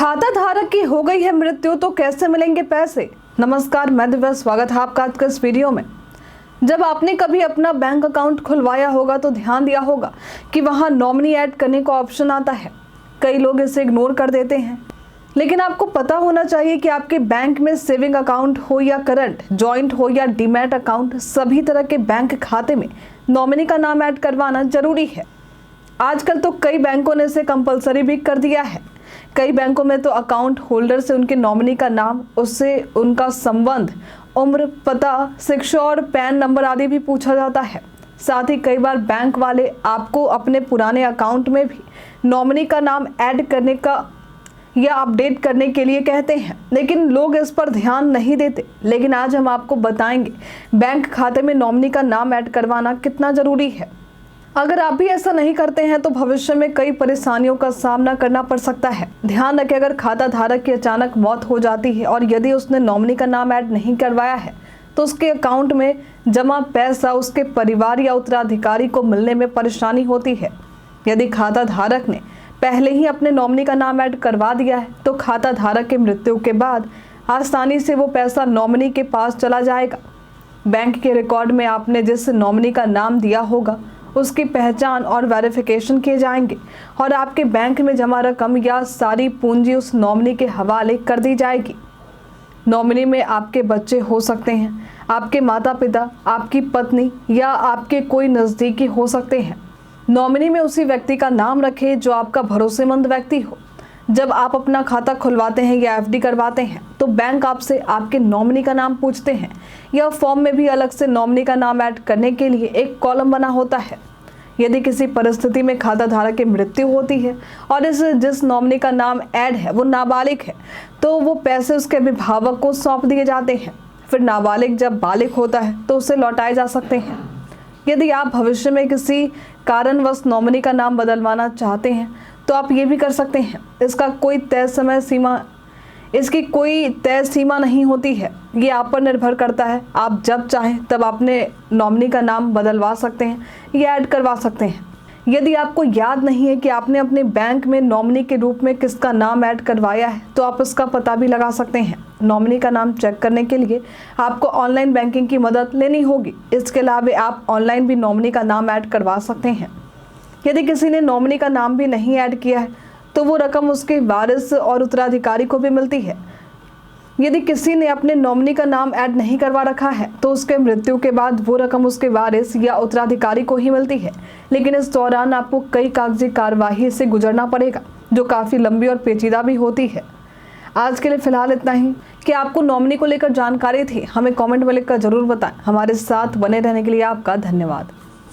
खाता धारक की हो गई है मृत्यु तो कैसे मिलेंगे पैसे। नमस्कार, मैं दिव्या, स्वागत है आपका आज के इस वीडियो में। जब आपने कभी अपना बैंक अकाउंट खुलवाया होगा तो ध्यान दिया होगा कि वहां नॉमिनी ऐड करने का ऑप्शन आता है। कई लोग इसे इग्नोर कर देते हैं, लेकिन आपको पता होना चाहिए कि आपके बैंक में सेविंग अकाउंट हो या करंट, जॉइंट हो या डीमैट अकाउंट, सभी तरह के बैंक खाते में नॉमिनी का नाम ऐड करवाना जरूरी है। आजकल तो कई बैंकों ने इसे कंपलसरी भी कर दिया है। कई बैंकों में तो अकाउंट होल्डर से उनके नॉमिनी का नाम, उससे उनका संबंध, उम्र, पता, शिक्षा और पैन नंबर आदि भी पूछा जाता है। साथ ही कई बार बैंक वाले आपको अपने पुराने अकाउंट में भी नॉमिनी का नाम ऐड करने का या अपडेट करने के लिए कहते हैं, लेकिन लोग इस पर ध्यान नहीं देते। लेकिन आज हम आपको बताएंगे बैंक खाते में नॉमिनी का नाम ऐड करवाना कितना जरूरी है। अगर आप भी ऐसा नहीं करते हैं तो भविष्य में कई परेशानियों का सामना करना पड़ सकता है। ध्यान रखें, अगर खाता धारक की अचानक मौत हो जाती है और यदि उसने नॉमिनी का नाम ऐड नहीं करवाया है तो उसके अकाउंट में जमा पैसा उसके परिवार या उत्तराधिकारी को मिलने में परेशानी होती है। यदि खाता धारक ने पहले ही अपने नॉमिनी का नाम ऐड करवा दिया है तो खाता धारक की मृत्यु के बाद आसानी से वो पैसा नॉमिनी के पास चला जाएगा। बैंक के रिकॉर्ड में आपने जिस नॉमिनी का नाम दिया होगा उसकी पहचान और वेरिफिकेशन किए जाएंगे और आपके बैंक में जमा रकम या सारी पूंजी उस नॉमिनी के हवाले कर दी जाएगी। नॉमिनी में आपके बच्चे हो सकते हैं, आपके माता पिता, आपकी पत्नी या आपके कोई नज़दीकी हो सकते हैं। नॉमिनी में उसी व्यक्ति का नाम रखें जो आपका भरोसेमंद व्यक्ति हो। जब आप अपना खाता खुलवाते हैं या एफडी करवाते हैं तो बैंक आपसे आपके नॉमिनी का नाम पूछते हैं। यह फॉर्म में भी अलग से नॉमिनी का नाम ऐड करने के लिए एक कॉलम बना होता है। यदि किसी परिस्थिति में खाता धारक की मृत्यु होती है और जिस नॉमिनी का नाम ऐड है वो नाबालिग है तो वो पैसे उसके अभिभावक को सौंप दिए जाते हैं। फिर नाबालिग जब बालिग होता है तो उसे लौटाए जा सकते हैं। यदि आप भविष्य में किसी कारणवश नॉमिनी का नाम बदलवाना चाहते हैं तो आप ये भी कर सकते हैं। इसकी कोई तय सीमा नहीं होती है, ये आप पर निर्भर करता है। आप जब चाहें तब अपने नॉमिनी का नाम बदलवा सकते हैं या ऐड करवा सकते हैं। यदि आपको याद नहीं है कि आपने अपने बैंक में नॉमिनी के रूप में किसका नाम ऐड करवाया है तो आप इसका पता भी लगा सकते हैं। नॉमिनी का नाम चेक करने के लिए आपको ऑनलाइन बैंकिंग की मदद लेनी होगी। इसके अलावा आप ऑनलाइन भी नॉमिनी का नाम ऐड करवा सकते हैं। यदि किसी ने नॉमिनी का नाम भी नहीं ऐड किया है तो वो रकम उसके वारिस और उत्तराधिकारी को भी मिलती है। यदि किसी ने अपने नॉमिनी का नाम ऐड नहीं करवा रखा है तो उसके मृत्यु के बाद वो रकम उसके वारिस या उत्तराधिकारी को ही मिलती है, लेकिन इस दौरान आपको कई कागजी कार्यवाही से गुजरना पड़ेगा जो काफ़ी लंबी और पेचीदा भी होती है। आज के लिए फिलहाल इतना ही। कि आपको नॉमिनी को लेकर जानकारी थी, हमें कॉमेंट में लिखकर जरूर बताएं। हमारे साथ बने रहने के लिए आपका धन्यवाद।